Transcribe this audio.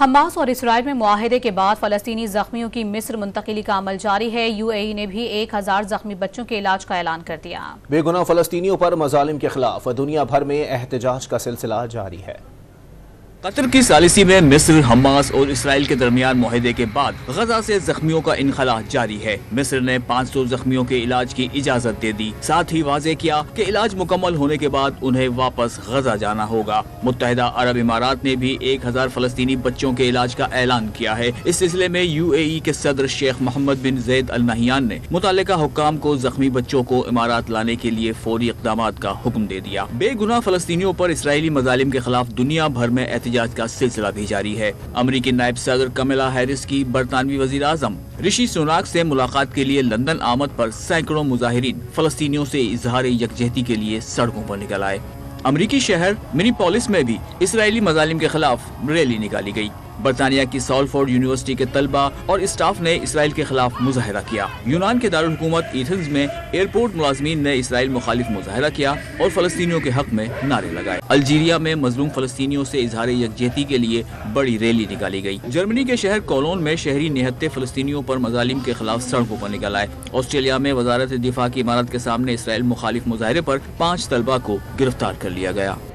Hamas اور اسرائیل میں معاہدے کے بعد فلسطینی زخمیوں کی مصر منتقلی کا عمل جاری ہے۔ UAE نے بھی 1000 زخمی بچوں کے علاج کا اعلان کر دیا۔ بے گناہ فلسطینیوں پر مظالم کے خلاف دنیا بھر میں احتجاج کا سلسلہ جاری ہے۔ قطر کی ثالثی میں مصر، حماس اور اسرائیل کے درمیان معاہدے کے بعد غزہ سے زخمیوں کا انخلاء جاری ہے۔ مصر نے 500 زخمیوں کے علاج کی اجازت دے دی، ساتھ ہی واضح کیا کہ علاج مکمل ہونے کے بعد انہیں واپس غزہ جانا ہوگا۔ متحدہ عرب امارات نے بھی 1000 فلسطینی بچوں کے علاج کا اعلان کیا ہے۔ اس سلسلے میں UAE کے صدر شیخ محمد بن زید ال نہیان نے متعلقہ حکام کو زخمی بچوں کو امارات لانے کے لیے فوری اقدامات کا حکم دے دیا۔ بے گناہ فلسطینیوں پر اسرائیلی مظالم کے خلاف دنیا بھر میں احتجاج کا سلسلہ بھی جاری ہے۔ امریکی نائب صدر کملا ہیرس کی برطانوی وزیر اعظم رشی سوناک سے ملاقات کے لیے لندن آمد پر سینکڑوں مظاہرین فلسطینیوں سے اظہار یکجہتی کے لیے سڑکوں پر نکل آئے۔ امریکی شہر منیپولس میں بھی اسرائیلی مظالم کے خلاف ریلی نکالی گئی۔ برطانیہ کی سالفورڈ یونیورسٹی کے طلبہ اور اسٹاف نے اسرائیل کے خلاف مظاہرہ کیا۔ یونان کے دارالحکومت ایتھنز میں ایئرپورٹ ملازمین نے اسرائیل مخالف مظاہرہ کیا اور فلسطینیوں کے حق میں نعرے لگائے۔ الجیریا میں مظلوم فلسطینیوں سے اظہار یکجہتی کے لیے بڑی ریلی نکالی گئی۔ جرمنی کے شہر کولون میں شہری نہتے فلسطینیوں پر مظالم کے خلاف سڑکوں پر نکل آئے۔ آسٹریلیا میں وزارت دفاع کی عمارت کے سامنے اسرائیل مخالف مظاہرے پر 5 طلبہ کو گرفتار کر لیا گیا۔